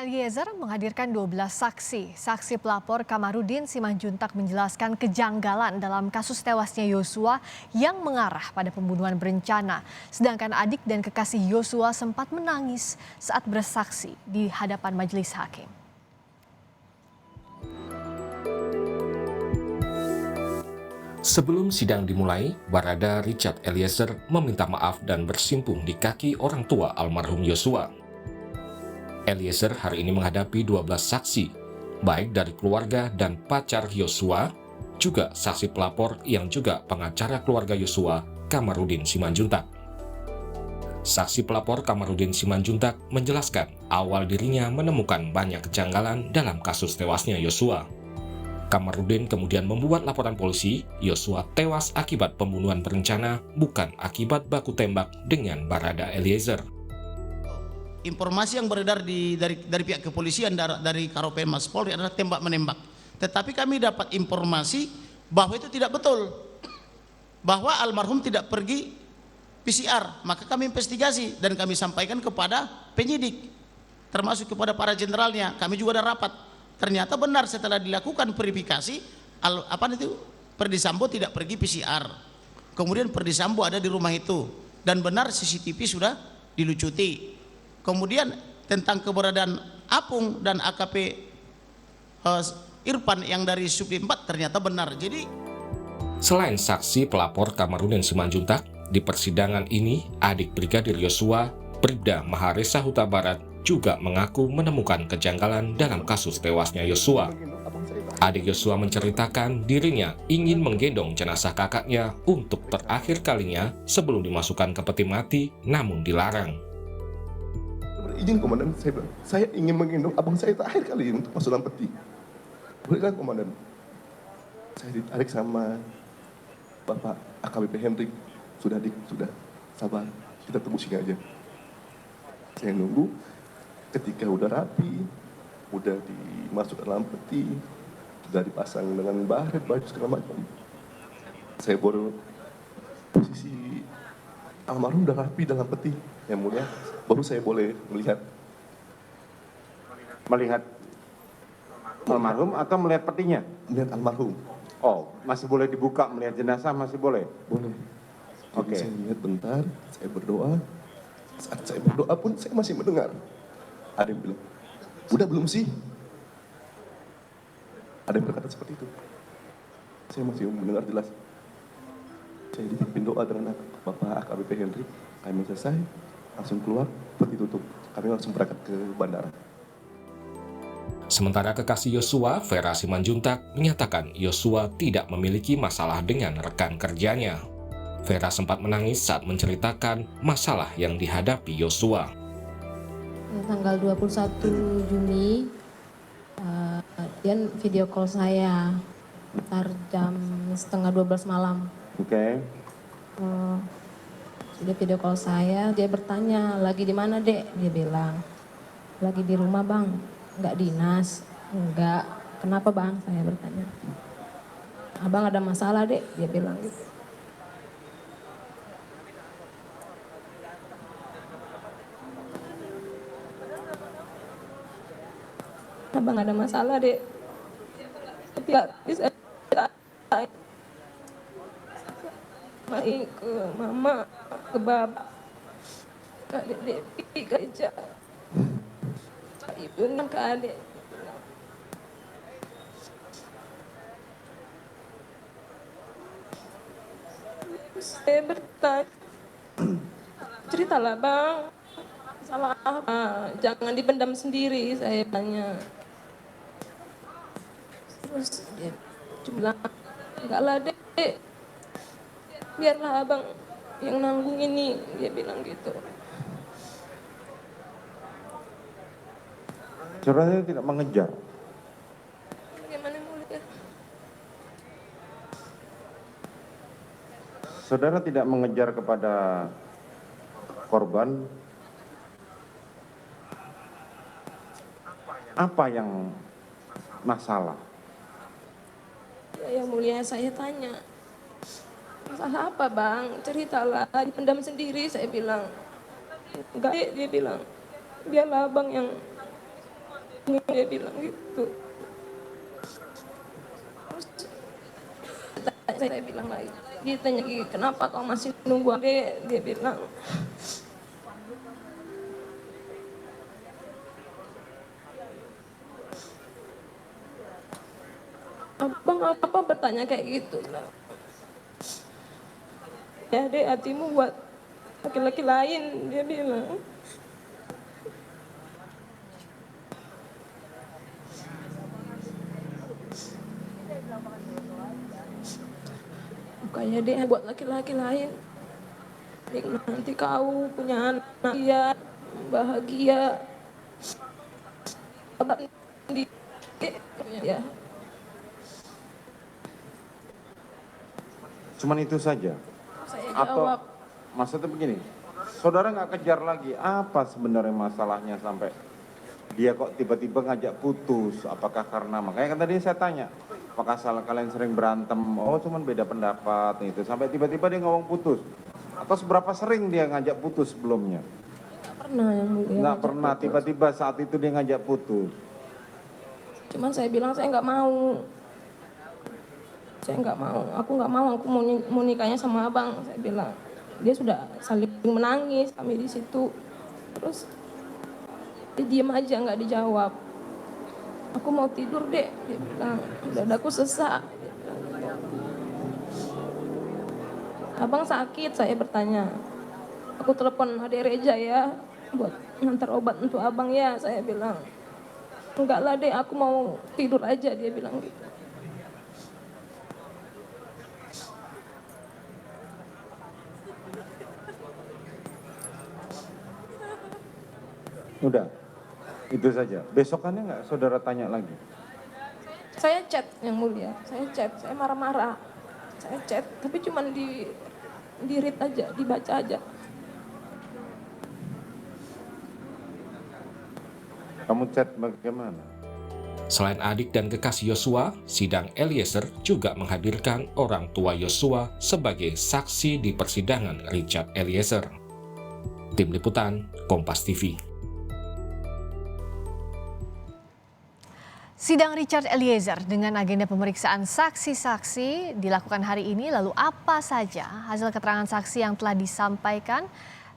Eliezer menghadirkan 12 saksi. Saksi pelapor Kamarudin Simanjuntak menjelaskan kejanggalan dalam kasus tewasnya Yosua yang mengarah pada pembunuhan berencana. Sedangkan adik dan kekasih Yosua sempat menangis saat bersaksi di hadapan majelis hakim. Sebelum sidang dimulai, Barada Richard Eliezer meminta maaf dan bersimpuh di kaki orang tua almarhum Yosua. Eliezer hari ini menghadapi 12 saksi, baik dari keluarga dan pacar Yosua, juga saksi pelapor yang juga pengacara keluarga Yosua, Kamarudin Simanjuntak. Saksi pelapor Kamarudin Simanjuntak menjelaskan awal dirinya menemukan banyak kejanggalan dalam kasus tewasnya Yosua. Kamarudin kemudian membuat laporan polisi, Yosua tewas akibat pembunuhan berencana, bukan akibat baku tembak dengan Barada Eliezer. Informasi yang beredar dari pihak kepolisian dari Karopenmas Polri adalah tembak-menembak. Tetapi kami dapat informasi bahwa itu tidak betul. Bahwa almarhum tidak pergi PCR. Maka kami investigasi dan kami sampaikan kepada penyidik. Termasuk kepada para jenderalnya. Kami juga ada rapat. Ternyata benar setelah dilakukan verifikasi, Ferdy Sambo tidak pergi PCR. Kemudian Ferdy Sambo ada di rumah itu. Dan benar CCTV sudah dilucuti. Kemudian tentang keberadaan Apung dan AKP Irfan yang dari Subdit 4 ternyata benar. Jadi selain saksi pelapor Kamarudin Simanjuntak, di persidangan ini adik Brigadir Yosua, Bribda Maharesa Huta Barat, juga mengaku menemukan kejanggalan dalam kasus tewasnya Yosua. Adik Yosua menceritakan dirinya ingin menggendong jenazah kakaknya untuk terakhir kalinya sebelum dimasukkan ke peti mati, namun dilarang. Izin komandan, saya bilang, saya ingin menggendong abang saya terakhir kali untuk masuk dalam peti. Bolehkah komandan? Saya ditarik sama Bapak AKBP Hendrik, sudah sabar, kita tunggu sini aja. Saya nunggu, ketika udah rapi, udah dimasuk dalam peti, sudah dipasang dengan baret, baju segala macam. Saya baru posisi almarhum udah rapi dalam peti, yang mulia. Baru saya boleh melihat almarhum atau melihat petinya? Melihat almarhum. Oh, masih boleh dibuka, melihat jenazah masih boleh? Boleh. Oke. Saya lihat bentar, saya berdoa. Saat saya berdoa pun saya masih mendengar. Ada yang bilang, udah belum sih? Ada yang berkata seperti itu. Saya masih mendengar jelas. Saya dipimpin doa dengan Bapak AKBP Hendrik. Kami selesai, langsung keluar, peti tutup. Kami langsung berangkat ke bandara. Sementara kekasih Yosua, Vera Simanjuntak, menyatakan Yosua tidak memiliki masalah dengan rekan kerjanya. Vera sempat menangis saat menceritakan masalah yang dihadapi Yosua. Tanggal 21 Juni, dia video call saya sekitar jam 11:30 malam. Oke. Dia video call saya, dia bertanya, lagi di mana dek? Dia bilang, lagi di rumah bang, nggak dinas. Enggak, kenapa bang? Saya bertanya. Abang ada masalah dek? Dia bilang gitu. Abang ada masalah dek. Tapi nggak bisa. Baik ke mama, ke bapak, ke adik ke Eja, ke ibu dan ke adik. Saya bertanya, ceritalah bang, salah apa? Jangan dipendam sendiri, saya tanya. Terus dia bilang, enggak lah dek, biarlah abang yang nanggung ini, dia bilang gitu. Saudara tidak mengejar. Bagaimana mulia? Saudara tidak mengejar kepada korban. Apa yang masalah? Ya mulia, saya tanya. Masalah apa bang? Ceritalah, dipendam sendiri, saya bilang. Enggak, dia bilang. Biarlah abang yang Dia bilang gitu. Terus saya bilang lagi, dia tanya lagi, kenapa kau masih nunggu adek? Dia bilang, abang apa bertanya kayak gitu lah. Ya dek, hatimu buat laki-laki lain, dia bilang. Bukannya dek buat laki-laki lain. Nanti kau punya anak dia bahagia. Abang di ya. Cuman itu saja. Saya Atau jawab, maksudnya begini, saudara nggak kejar lagi, apa sebenarnya masalahnya sampai dia kok tiba-tiba ngajak putus? Apakah karena, makanya kan tadi saya tanya, apakah salah kalian sering berantem? Oh cuman beda pendapat itu, sampai tiba-tiba dia ngomong putus. Atau seberapa sering dia ngajak putus sebelumnya? nggak pernah yang mulia. Nggak pernah, tiba-tiba saat itu dia ngajak putus. Cuman saya bilang saya nggak mau. Saya nggak mau, aku nggak mau, aku mau nikahnya sama abang. Saya bilang, dia sudah saling menangis kami di situ. Terus dia diam aja nggak dijawab. Aku mau tidur dek, dia bilang, dadaku sesak. Abang sakit, saya bertanya. Aku telepon adik Reja ya, buat ngantar obat untuk abang ya, saya bilang. Enggak lah dek, aku mau tidur aja, dia bilang gitu. Udah, itu saja. Besokannya nggak saudara tanya lagi? Saya chat yang mulia, saya marah-marah. Saya chat, tapi cuman di read aja, dibaca aja. Kamu chat bagaimana? Selain adik dan kekasih Yosua, sidang Eliezer juga menghadirkan orang tua Yosua sebagai saksi di persidangan Richard Eliezer. Tim Liputan, Kompas TV. Sidang Richard Eliezer dengan agenda pemeriksaan saksi-saksi dilakukan hari ini. Lalu apa saja hasil keterangan saksi yang telah disampaikan?